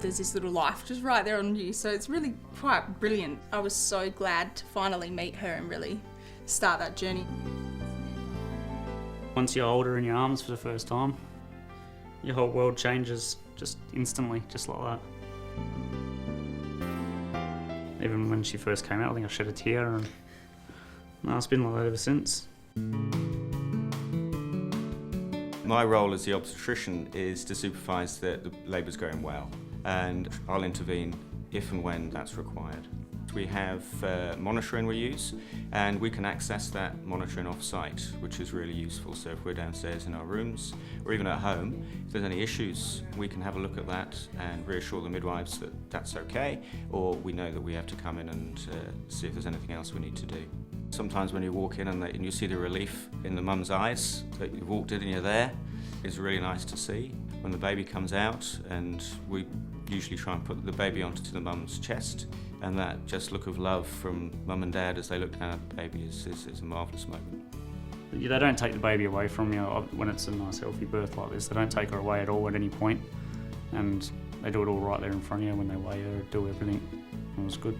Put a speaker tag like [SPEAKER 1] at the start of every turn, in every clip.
[SPEAKER 1] there's this little life just right there on you. So it's really quite brilliant. I was so glad to finally meet her and really start that journey.
[SPEAKER 2] Once you hold her in your arms for the first time, your whole world changes just instantly, just like that. Even when she first came out, I think I shed a tear, and no, it's been like that ever since.
[SPEAKER 3] My role as the obstetrician is to supervise that the labour's going well, and I'll intervene if and when that's required. We have monitoring we use, and we can access that monitoring off-site, which is really useful. So if we're downstairs in our rooms, or even at home, if there's any issues, we can have a look at that and reassure the midwives that that's okay, or we know that we have to come in and see if there's anything else we need to do. Sometimes when you walk in and you see the relief in the mum's eyes that you've walked in and you're there, it's really nice to see. When the baby comes out, and we usually try and put the baby onto the mum's chest, and that just look of love from mum and dad as they look down at the baby is a marvellous moment.
[SPEAKER 2] They don't take the baby away from you when it's a nice healthy birth like this. They don't take her away at all at any point, and they do it all right there in front of you when they weigh her, do everything. It was good.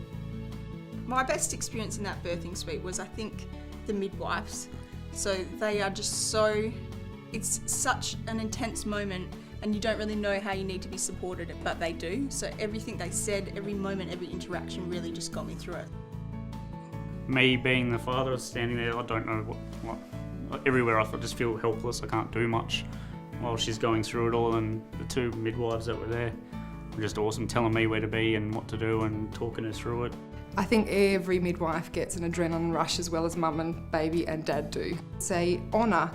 [SPEAKER 1] My best experience in that birthing suite was, I think, the midwives. So they are just so, it's such an intense moment, and you don't really know how you need to be supported, but they do. So everything they said, every moment, every interaction really just got me through it.
[SPEAKER 2] Me being the father, standing there, I don't know what everywhere I just feel helpless. I can't do much while she's going through it all, and the two midwives that were there were just awesome, telling me where to be and what to do and talking her through it.
[SPEAKER 4] I think every midwife gets an adrenaline rush as well as mum and baby and dad do. It's an honour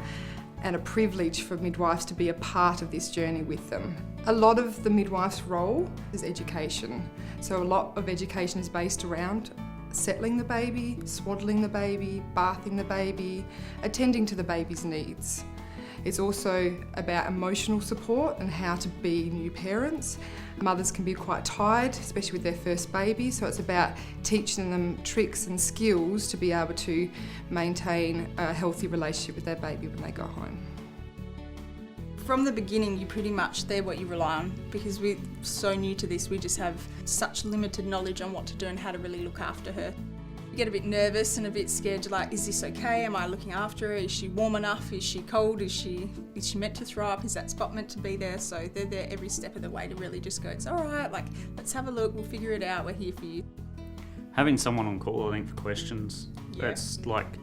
[SPEAKER 4] and a privilege for midwives to be a part of this journey with them. A lot of the midwife's role is education. So a lot of education is based around settling the baby, swaddling the baby, bathing the baby, attending to the baby's needs. It's also about emotional support and how to be new parents. Mothers can be quite tired, especially with their first baby, so it's about teaching them tricks and skills to be able to maintain a healthy relationship with their baby when they go home.
[SPEAKER 1] From the beginning, they're what you rely on, because we're so new to this. We just have such limited knowledge on what to do and how to really look after her. You get a bit nervous and a bit scared. You're like, is this okay? Am I looking after her? Is she warm enough? Is she cold? Is she meant to throw up? Is that spot meant to be there? So they're there every step of the way to really just go, it's all right, like, let's have a look, we'll figure it out, we're here for you.
[SPEAKER 2] Having someone on call, I think, for questions,
[SPEAKER 1] Yeah.
[SPEAKER 2] that's like,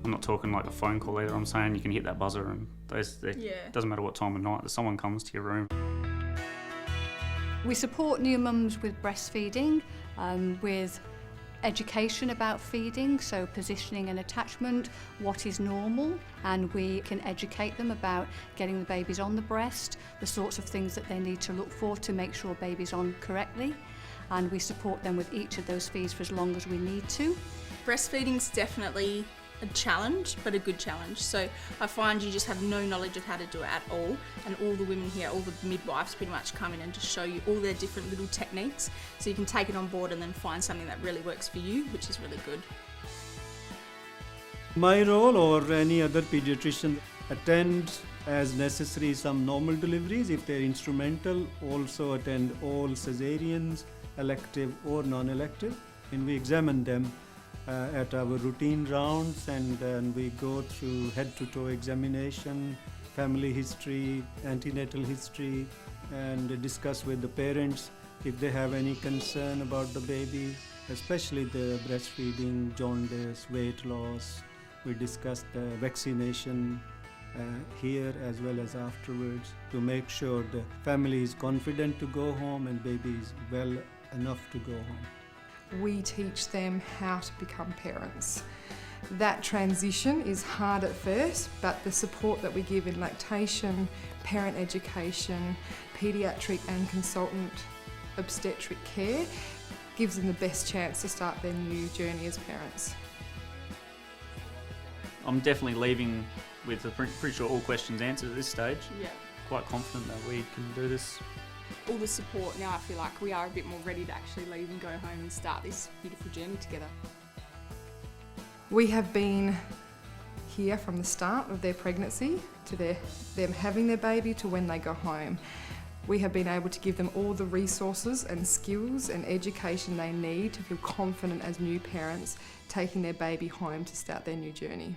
[SPEAKER 2] I'm not talking like a phone call either. I'm saying you can hit that buzzer and it doesn't matter what time of night, someone comes to your room.
[SPEAKER 5] We support new mums with breastfeeding, with education about feeding, so positioning and attachment, what is normal, and we can educate them about getting the babies on the breast, the sorts of things that they need to look for to make sure baby's on correctly, and we support them with each of those feeds for as long as we need to.
[SPEAKER 1] Breastfeeding's definitely a challenge, but a good challenge. So I find you just have no knowledge of how to do it at all, and all the women here, all the midwives pretty much come in and just show you all their different little techniques, so you can take it on board and then find something that really works for you, which is really good.
[SPEAKER 6] My role, or any other paediatrician, attend as necessary some normal deliveries if they're instrumental, also attend all cesareans, elective or non-elective, and we examine them at our routine rounds, and then we go through head-to-toe examination, family history, antenatal history, and discuss with the parents if they have any concern about the baby, especially the breastfeeding, jaundice, weight loss. We discuss the vaccination here as well as afterwards to make sure the family is confident to go home and baby is well enough to go home.
[SPEAKER 4] We teach them how to become parents. That transition is hard at first, but the support that we give in lactation, parent education, paediatric and consultant obstetric care gives them the best chance to start their new journey as parents.
[SPEAKER 2] I'm definitely leaving with pretty sure all questions answered at this stage.
[SPEAKER 1] Yeah.
[SPEAKER 2] Quite confident that we can do this.
[SPEAKER 1] All the support, now I feel like we are a bit more ready to actually leave and go home and start this beautiful journey together.
[SPEAKER 4] We have been here from the start of their pregnancy to them having their baby to when they go home. We have been able to give them all the resources and skills and education they need to feel confident as new parents taking their baby home to start their new journey.